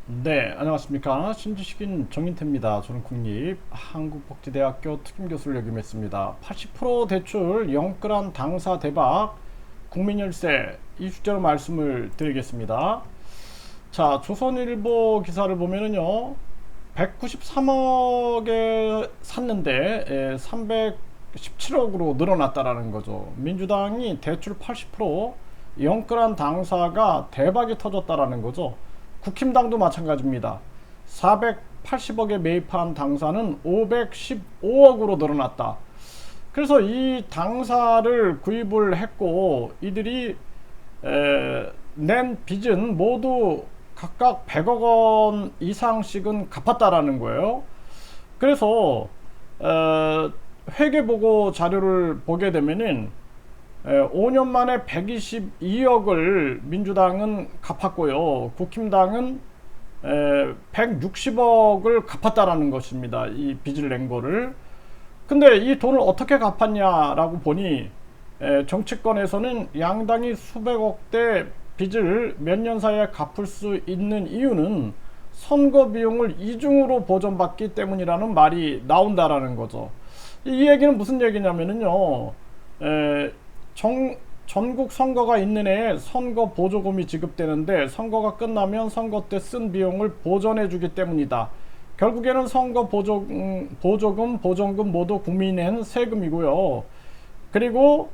네, 안녕하십니까. 신지식인 정인태입니다. 저는 국립한국복지대학교 특임교수를 역임했습니다. 80% 대출 영끌한 당사 대박 국민열세 이 주제로 말씀을 드리겠습니다. 자, 조선일보 기사를 보면은요, 193억에 샀는데 317억으로 늘어났다라는 거죠. 민주당이 대출 80% 영끌한 당사가 대박이 터졌다라는 거죠. 국힘당도 마찬가지입니다. 480억에 매입한 당사는 515억으로 늘어났다. 그래서 이 당사를 구입을 했고 이들이 낸 빚은 모두 각각 100억 원 이상씩은 갚았다라는 거예요. 그래서 회계보고 자료를 보게 되면은 5년 만에 122억을 민주당은 갚았고요. 국힘당은 160억을 갚았다라는 것입니다. 이 빚을 낸 거를. 근데 이 돈을 어떻게 갚았냐라고 보니 정치권에서는 양당이 수백억대 빚을 몇 년 사이에 갚을 수 있는 이유는 선거 비용을 이중으로 보전받기 때문이라는 말이 나온다라는 거죠. 이 얘기는 무슨 얘기냐면은요. 전국 선거가 있는 해에 선거 보조금이 지급되는데 선거가 끝나면 선거 때 쓴 비용을 보전해 주기 때문이다. 결국에는 선거 보조금, 보전금 모두 국민이 낸 세금이고요. 그리고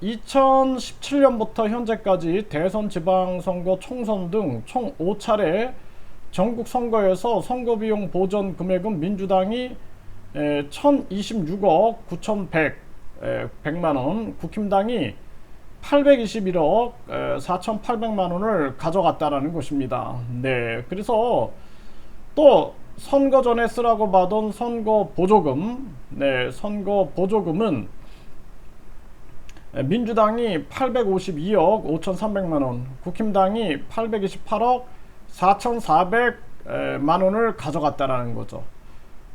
2017년부터 현재까지 대선, 지방선거, 총선 등 총 5차례 전국 선거에서 선거비용 보전 금액은 민주당이 1026억 9100만원, 국힘당이 821억 4800만원을 가져갔다라는 것입니다. 네, 그래서 또 선거 전에 쓰라고 받은 선거 보조금, 네, 선거 보조금은 민주당이 852억 5300만원, 국힘당이 828억 4400만원을 가져갔다라는 거죠.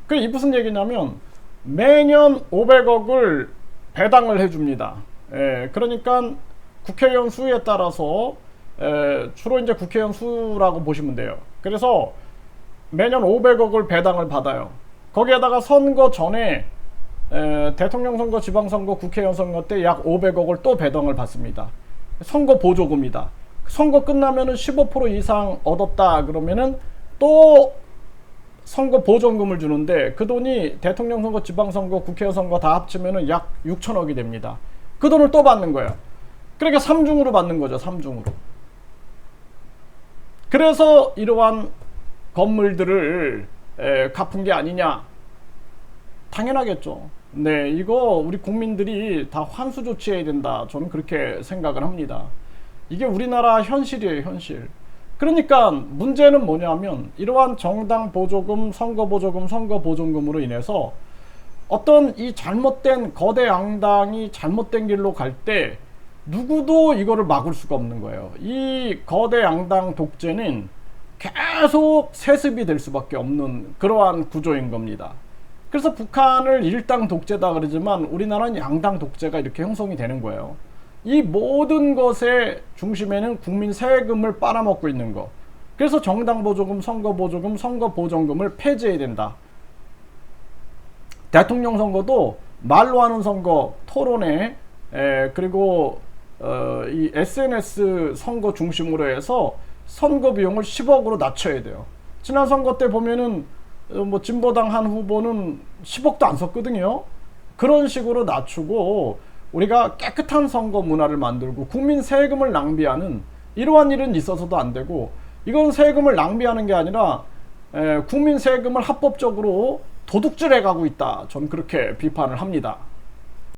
그게 무슨 얘기냐면 매년 500억을 배당을 해줍니다. 그러니까 국회의원 수에 따라서 주로 이제 국회의원 수라고 보시면 돼요. 그래서 매년 500억을 배당을 받아요. 거기에다가 선거 전에 대통령 선거, 지방선거, 국회의원 선거 때 약 500억을 또 배당을 받습니다. 선거 보조금이다. 선거 끝나면은 15% 이상 얻었다 그러면은 또 선거 보전금을 주는데 그 돈이 대통령 선거, 지방선거, 국회의원 선거 다 합치면은 약 6천억이 됩니다. 그 돈을 또 받는 거야. 그러니까 3중으로 받는 거죠. 3중으로. 그래서 이러한 건물들을 갚은 게 아니냐. 당연하겠죠. 네, 이거 우리 국민들이 다 환수 조치해야 된다. 저는 그렇게 생각을 합니다. 이게 우리나라 현실이에요, 현실. 그러니까 문제는 뭐냐면 이러한 정당 보조금, 선거 보조금, 선거 보존금으로 인해서 어떤 이 잘못된 거대 양당이 잘못된 길로 갈 때 누구도 이거를 막을 수가 없는 거예요. 이 거대 양당 독재는 계속 세습이 될 수밖에 없는 그러한 구조인 겁니다. 그래서 북한을 일당 독재다 그러지만 우리나라는 양당 독재가 이렇게 형성이 되는 거예요. 이 모든 것의 중심에는 국민 세금을 빨아먹고 있는 거. 그래서 정당 보조금, 선거 보조금, 선거 보전금을 폐지해야 된다. 대통령 선거도 말로 하는 선거, 토론회, 그리고 이 SNS 선거 중심으로 해서 선거 비용을 10억으로 낮춰야 돼요. 지난 선거 때 보면은 뭐 진보당 한 후보는 10억도 안 썼거든요. 그런 식으로 낮추고 우리가 깨끗한 선거 문화를 만들고 국민 세금을 낭비하는 이러한 일은 있어서도 안 되고 이건 세금을 낭비하는 게 아니라 국민 세금을 합법적으로 도둑질해 가고 있다. 저는 그렇게 비판을 합니다.